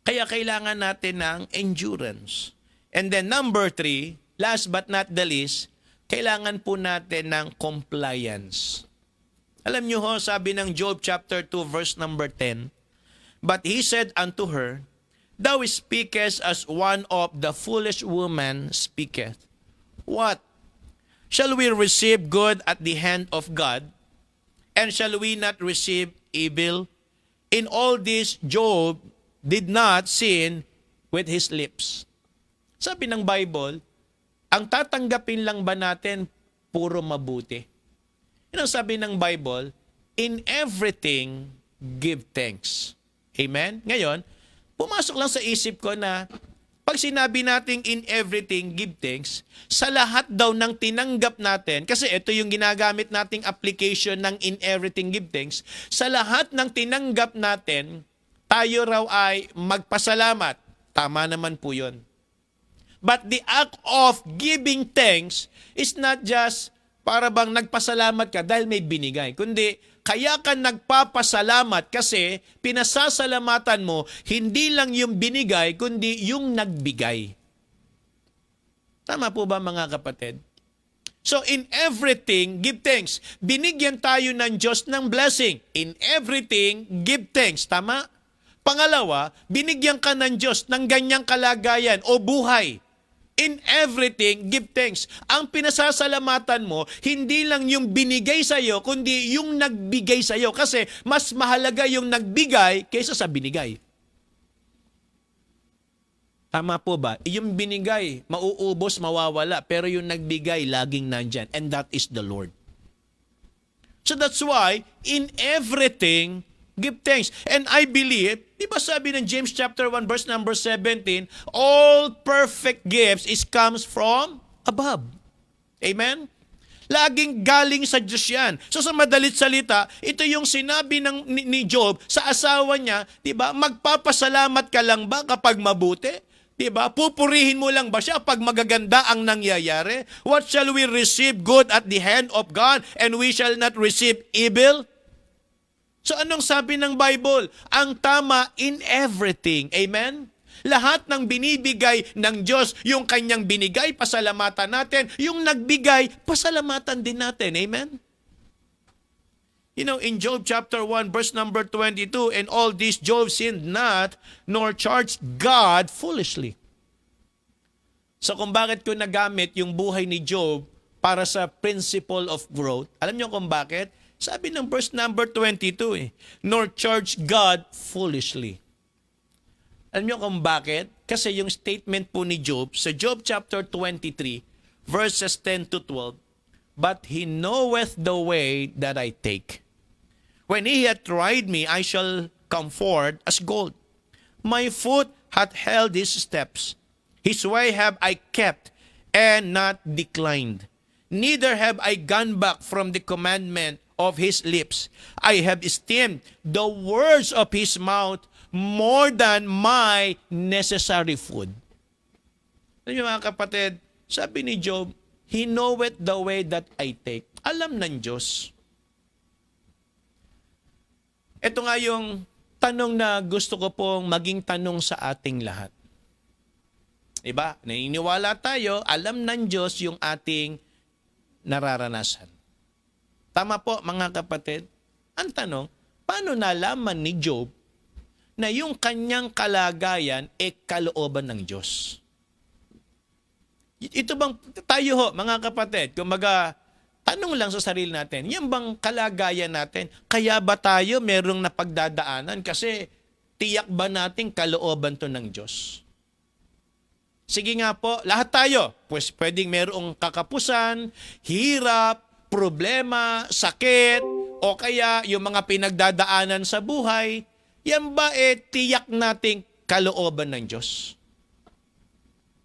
Speaker 1: Kaya kailangan natin ng endurance. And then number 3, last but not the least, kailangan po natin ng compliance. Alam niyo ho, sabi ng Job chapter 2 verse number 10, but he said unto her, thou speakest as one of the foolish women speaketh. What? Shall we receive good at the hand of God? And shall we not receive evil? In all this, Job did not sin with his lips. Sabi ng Bible, ang tatanggapin lang ba natin puro mabuti? Yun ang sabi ng Bible, in everything, give thanks. Amen? Ngayon, pumasok lang sa isip ko na pag sinabi nating in everything, give thanks, sa lahat daw ng tinanggap natin, kasi ito yung ginagamit nating application ng in everything, give thanks, sa lahat ng tinanggap natin, tayo raw ay magpasalamat. Tama naman po yun. But the act of giving thanks is not just para bang nagpasalamat ka dahil may binigay, kundi kaya ka nagpapasalamat kasi pinasasalamatan mo hindi lang yung binigay, kundi yung nagbigay. Tama po ba mga kapatid? So in everything, give thanks. Binigyan tayo ng Diyos ng blessing. In everything, give thanks. Tama? Pangalawa, binigyan ka ng Diyos ng ganyang kalagayan o buhay. In everything, give thanks. Ang pinasasalamatan mo, hindi lang yung binigay sa'yo, kundi yung nagbigay sa'yo. Kasi mas mahalaga yung nagbigay kaysa sa binigay. Tama po ba? Yung binigay, mauubos, mawawala. Pero yung nagbigay, laging nandyan. And that is the Lord. So that's why, in everything, give thanks. And I believe, di ba sabi ng James chapter 1 verse number 17, all perfect gifts comes from above. Amen? Laging galing sa Diyos yan. So sa madalit salita, ito yung sinabi ni Job sa asawa niya, di ba? Magpapasalamat ka lang ba kapag mabuti? Di ba? Pupurihin mo lang ba siya pag magaganda ang nangyayari? What shall we receive good at the hand of God and we shall not receive evil? So anong sabi ng Bible? Ang tama in everything. Amen? Lahat ng binibigay ng Diyos, yung kanyang binigay, pasalamatan natin. Yung nagbigay, pasalamatan din natin. Amen? You know, in Job chapter 1, verse number 22, and all this Job sinned not, nor charged God foolishly. So kung bakit ko nagamit yung buhay ni Job para sa principle of growth, alam niyo kung bakit? Sabi ng verse number 22 nor charge God foolishly. Alam niyo kung bakit? Kasi yung statement po ni Job, sa Job chapter 23, verses 10 to 12, "But he knoweth the way that I take. When he hath tried me, I shall come forth as gold. My foot hath held his steps. His way have I kept, and not declined. Neither have I gone back from the commandment of his lips. I have esteemed the words of his mouth more than my necessary food." Alam niyo mga kapatid, sabi ni Job, he knoweth the way that I take. Alam ng Diyos. Ito nga yung tanong na gusto ko pong maging tanong sa ating lahat. Diba? Naniniwala tayo, alam ng Diyos yung ating nararanasan. Tama po mga kapatid. Ang tanong, paano nalaman ni Job na yung kanyang kalagayan ay kalooban ng Diyos? Ito bang tayo ho, mga kapatid, kumbaga, tanong lang sa sarili natin, yan bang kalagayan natin? Kaya ba tayo merong napagdadaanan? Kasi tiyak ba natin kalooban to ng Diyos? Sige nga po, lahat tayo, pues pwedeng merong kakapusan, hirap, problema, sakit, o kaya yung mga pinagdadaanan sa buhay, yan ba tiyak nating kalooban ng Diyos?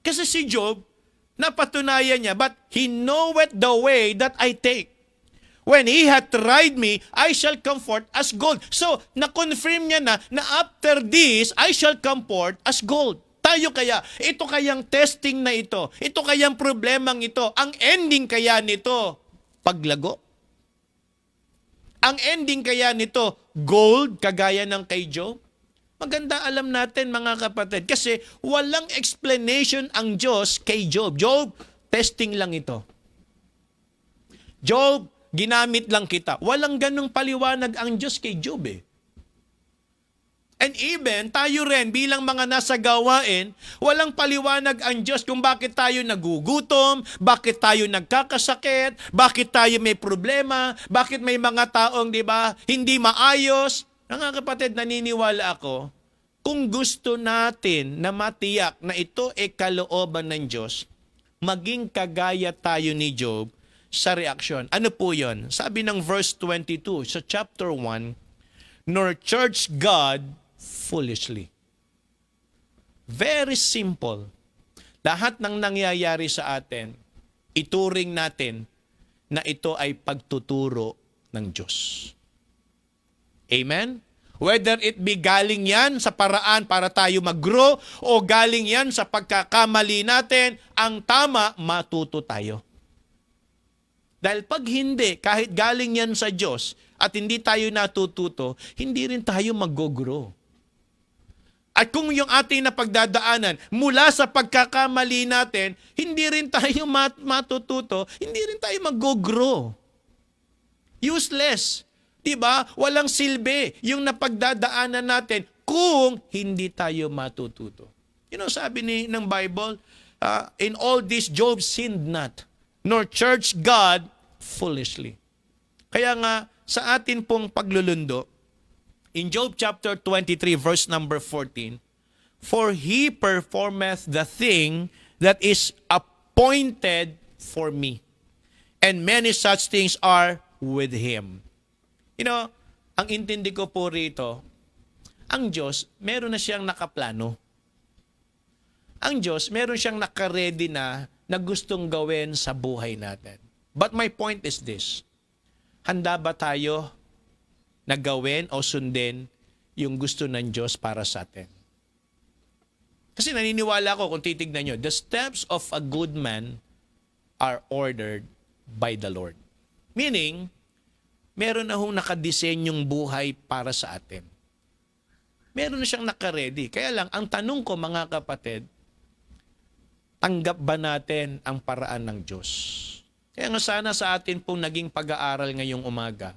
Speaker 1: Kasi si Job, napatunayan niya, "But he knoweth the way that I take. When he hath tried me, I shall come forth as gold." So, na-confirm niya na after this, I shall come forth as gold. Tayo kaya, ito kayang testing na ito kayang problemang ito, ang ending kaya nito, paglago? Ang ending kaya nito, gold, kagaya ng kay Job? Maganda alam natin mga kapatid kasi walang explanation ang Diyos kay Job. Job, testing lang ito. Job, ginamit lang kita. Walang ganong paliwanag ang Diyos kay Job eh. And even tayo rin bilang mga nasa gawain, walang paliwanag ang Diyos kung bakit tayo nagugutom, bakit tayo nagkakasakit, bakit tayo may problema, bakit may mga taong, di ba, hindi maayos. Mga kapatid, naniniwala ako, kung gusto natin na matiyak na ito ay kalooban ng Diyos, maging kagaya tayo ni Job sa reaksyon. Ano po yon? Sabi ng verse 22 sa chapter 1, "Nor charge God foolishly." Very simple. Lahat ng nangyayari sa atin, ituring natin na ito ay pagtuturo ng Diyos. Amen? Whether it be galing yan sa paraan para tayo mag-grow o galing yan sa pagkakamali natin, ang tama, matuto tayo. Dahil pag hindi, kahit galing yan sa Diyos at hindi tayo natututo, hindi rin tayo mag-grow. At kung yung ating napagdadaanan mula sa pagkakamali natin, hindi rin tayo matututo, hindi rin tayo mag-grow. Useless. Diba? Walang silbi yung napagdadaanan natin kung hindi tayo matututo. Sabi ng Bible, in all this Job sinned not, nor charged God foolishly. Kaya nga, sa atin pong paglulundo, in Job chapter 23, verse number 14, "For he performeth the thing that is appointed for me, and many such things are with him." Ang intindi ko po rito, ang Diyos, meron na siyang nakaplano. Ang Diyos, meron siyang nakaredy na gustong gawin sa buhay natin. But my point is this, handa ba tayo na gawin o sundin yung gusto ng Diyos para sa atin? Kasi naniniwala ko, kung titignan nyo, the steps of a good man are ordered by the Lord. Meaning, meron na hong nakadesenyong buhay para sa atin. Meron na siyang nakaredy. Kaya lang, ang tanong ko mga kapatid, tanggap ba natin ang paraan ng Diyos? Kaya nga sana sa atin pong naging pag-aaral ngayong umaga,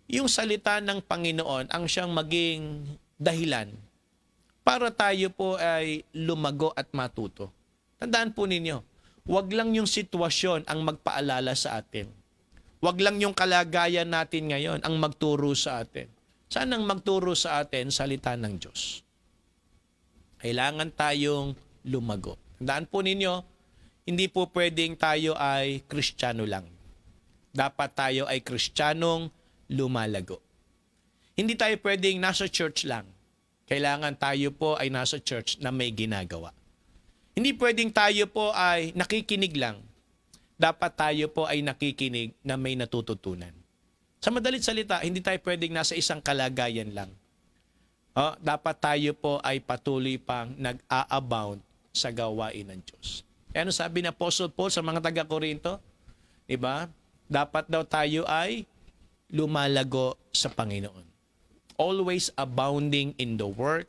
Speaker 1: yung salita ng Panginoon ang siyang maging dahilan para tayo po ay lumago at matuto. Tandaan po ninyo, wag lang yung sitwasyon ang magpaalala sa atin. Wag lang yung kalagayan natin ngayon ang magturo sa atin. Saan ang magturo sa atin? Salita ng Diyos. Kailangan tayong lumago. Tandaan po ninyo, hindi po pwedeng tayo ay Kristiyano lang. Dapat tayo ay Kristiyanong lumalago. Hindi tayo pwedeng nasa church lang. Kailangan tayo po ay nasa church na may ginagawa. Hindi pwedeng tayo po ay nakikinig lang. Dapat tayo po ay nakikinig na may natututunan. Sa madalit salita, hindi tayo pwedeng nasa isang kalagayan lang. Dapat tayo po ay patuloy pang nag-a-abound sa gawain ng Diyos. Ano sabi ni Apostle Paul sa mga taga-Korinto? Diba? Dapat daw tayo ay lumalago sa Panginoon. Always abounding in the work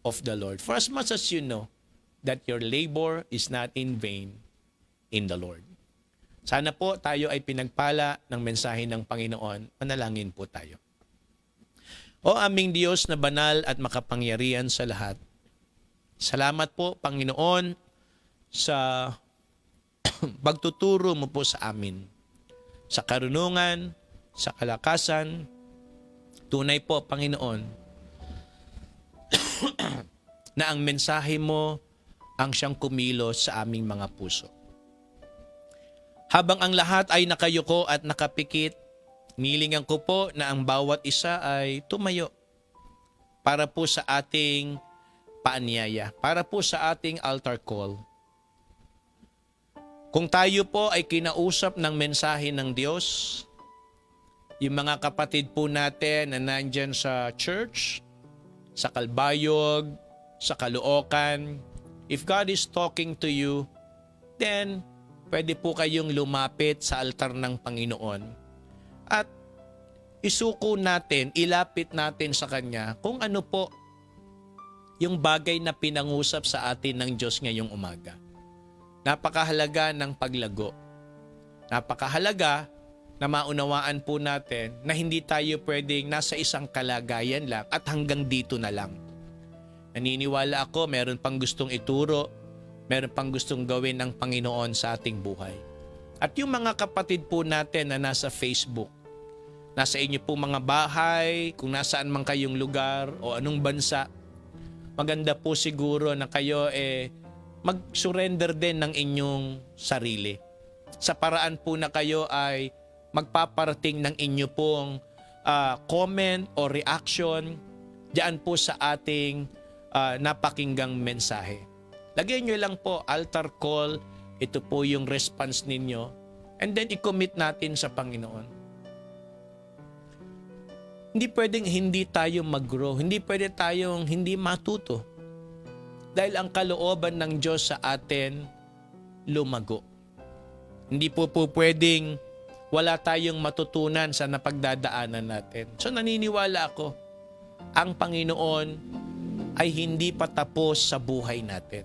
Speaker 1: of the Lord. For as much as you know that your labor is not in vain in the Lord. Sana po tayo ay pinagpala ng mensahe ng Panginoon. Manalangin po tayo. O aming Diyos na banal at makapangyarihan sa lahat, salamat po, Panginoon, sa pagtuturo mo po sa amin. Sa karunungan, sa kalakasan, tunay po, Panginoon, na ang mensahe mo ang siyang kumilos sa aming mga puso. Habang ang lahat ay nakayuko at nakapikit, nilingan ko po na ang bawat isa ay tumayo para po sa ating paanyaya, para po sa ating altar call. Kung tayo po ay kinausap ng mensahe ng Diyos, yung mga kapatid po natin na nandyan sa church, sa Kalbayog, sa Caloocan, if God is talking to you, then pwede po kayong lumapit sa altar ng Panginoon at isuko natin, ilapit natin sa Kanya kung ano po yung bagay na pinangusap sa atin ng Diyos ngayong umaga. Napakahalaga ng paglago. Napakahalaga na maunawaan po natin na hindi tayo pwedeng nasa isang kalagayan lang at hanggang dito na lang. Naniniwala ako, meron pang gustong ituro, meron pang gustong gawin ng Panginoon sa ating buhay. At yung mga kapatid po natin na nasa Facebook, nasa inyo po mga bahay, kung nasaan man kayong lugar o anong bansa, maganda po siguro na kayo mag-surrender din ng inyong sarili. Sa paraan po na kayo ay magpaparating ng inyo pong comment o reaction diyan po sa ating napakinggang mensahe. Lagyan nyo lang po altar call, ito po yung response ninyo, and then i-commit natin sa Panginoon. Hindi pwedeng hindi tayo mag-grow, hindi pwede tayong hindi matuto. Dahil ang kalooban ng Diyos sa atin, lumago. Hindi po pwedeng wala tayong matutunan sa napagdadaanan natin. So naniniwala ako, ang Panginoon ay hindi pa tapos sa buhay natin.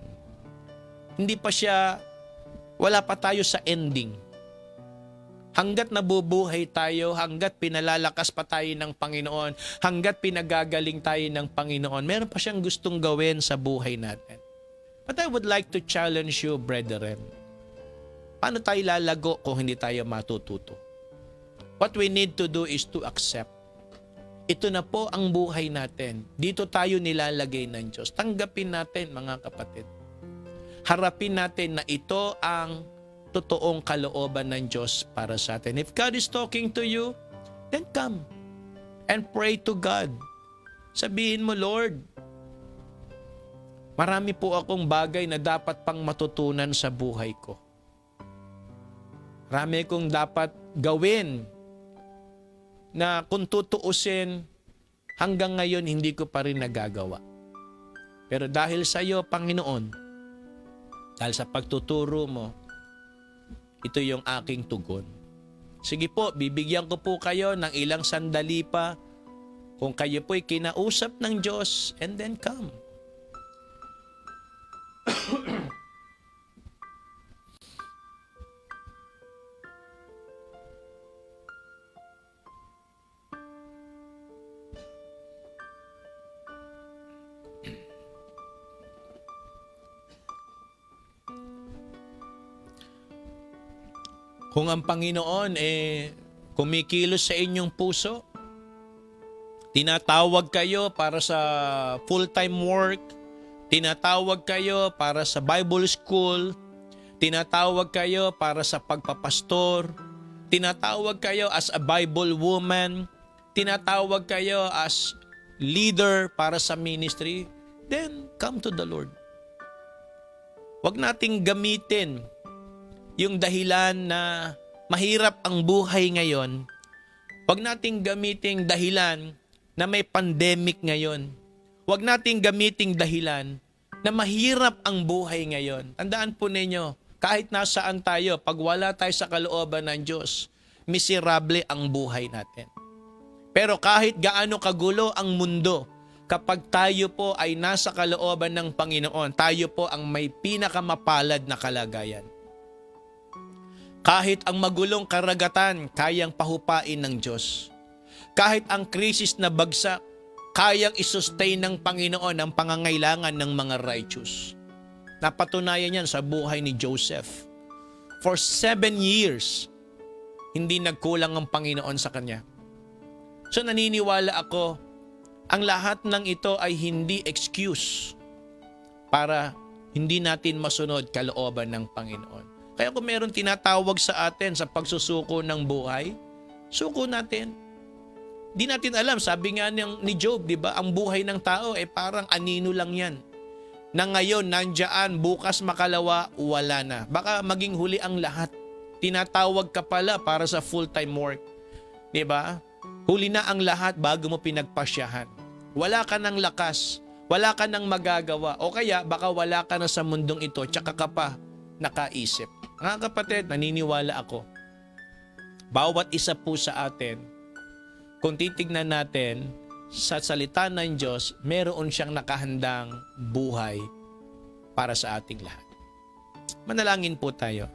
Speaker 1: Hindi pa siya, wala pa tayo sa ending. Hanggat nabubuhay tayo, hanggat pinalalakas pa tayo ng Panginoon, hanggat pinagagaling tayo ng Panginoon, meron pa siyang gustong gawin sa buhay natin. But I would like to challenge you, brethren. Paano tayo lalago kung hindi tayo matututo? What we need to do is to accept. Ito na po ang buhay natin. Dito tayo nilalagay ng Diyos. Tanggapin natin, mga kapatid. Harapin natin na ito ang totoong kalooban ng Diyos para sa atin. If God is talking to you, then come and pray to God. Sabihin mo, Lord, marami po akong bagay na dapat pang matutunan sa buhay ko. Marami akong dapat gawin na kung tutuusin, hanggang ngayon hindi ko pa rin nagagawa. Pero dahil sa iyo, Panginoon, dahil sa pagtuturo mo, ito yung aking tugon. Sige po, bibigyan ko po kayo ng ilang sandali pa kung kayo po'y kinausap ng Diyos, and then come. Kung ang Panginoon kumikilos sa inyong puso, tinatawag kayo para sa full-time work, Tinatawag kayo para sa Bible school. Tinatawag kayo para sa pagpapastor. Tinatawag kayo as a Bible woman. Tinatawag kayo as leader para sa ministry. Then, come to the Lord. Huwag nating gamitin yung dahilan na mahirap ang buhay ngayon. Huwag nating gamitin dahilan na may pandemic ngayon. Huwag nating gamitin dahilan na mahirap ang buhay ngayon. Tandaan po ninyo, kahit nasaan tayo, pag wala tayo sa kalooban ng Diyos, miserable ang buhay natin. Pero kahit gaano kagulo ang mundo, kapag tayo po ay nasa kalooban ng Panginoon, tayo po ang may pinakamapalad na kalagayan. Kahit ang magulong karagatan, kayang pahupain ng Diyos. Kahit ang krisis na bagsak, kayang isustain ng Panginoon ang pangangailangan ng mga righteous. Napatunayan yan sa buhay ni Joseph. For 7 years, hindi nagkulang ang Panginoon sa kanya. So naniniwala ako, ang lahat ng ito ay hindi excuse para hindi natin masunod kalooban ng Panginoon. Kaya kung meron tinatawag sa atin sa pagsusuko ng buhay, suko natin. Di natin alam, sabi nga ni Job, di ba, ang buhay ng tao parang anino lang yan. Na ngayon, nandiyan, bukas makalawa, wala na. Baka maging huli ang lahat. Tinatawag ka pala para sa full-time work. Di ba? Huli na ang lahat bago mo pinagpasyahan. Wala ka ng lakas, wala ka ng magagawa, o kaya baka wala ka na sa mundong ito, tsaka ka pa nakaisip. Mga kapatid, naniniwala ako, bawat isa po sa atin, kung titignan natin sa salita ng Diyos, meron siyang nakahandang buhay para sa ating lahat. Manalangin po tayo.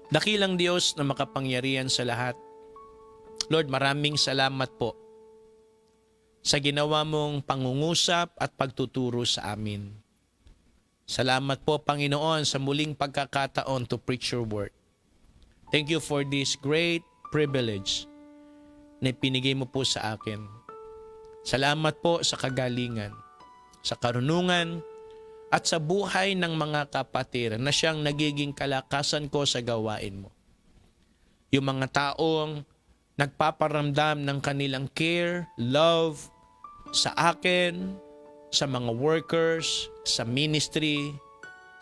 Speaker 1: Dakilang Diyos na makapangyarihan sa lahat, Lord, maraming salamat po sa ginawa mong pangungusap at pagtuturo sa amin. Salamat po, Panginoon, sa muling pagkakataon to preach your word. Thank you for this great privilege na pinigay mo po sa akin. Salamat po sa kagalingan, sa karunungan, at sa buhay ng mga kapatid na siyang nagiging kalakasan ko sa gawain mo. Yung mga taong nagpaparamdam ng kanilang care, love, sa akin, sa mga workers, sa ministry,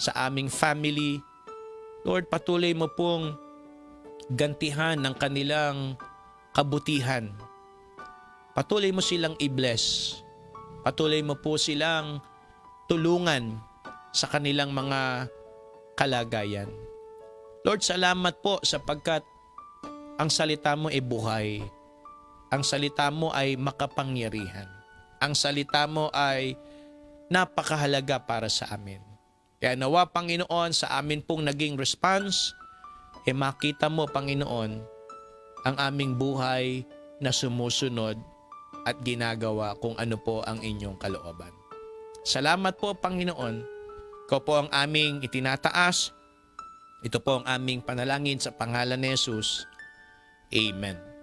Speaker 1: sa aming family. Lord, patuloy mo pong gantihan ng kanilang kabutihan. Patuloy mo silang i-bless. Patuloy mo po silang tulungan sa kanilang mga kalagayan. Lord, salamat po sapagkat ang salita mo ay buhay. Ang salita mo ay makapangyarihan. Ang salita mo ay napakahalaga para sa amin. Kaya nawa, Panginoon, sa amin pong naging response, makita mo, Panginoon, ang aming buhay na sumusunod at ginagawa kung ano po ang inyong kalooban. Salamat po, Panginoon. Ikaw po ang aming itinataas. Ito po ang aming panalangin sa pangalan ni Jesus. Amen.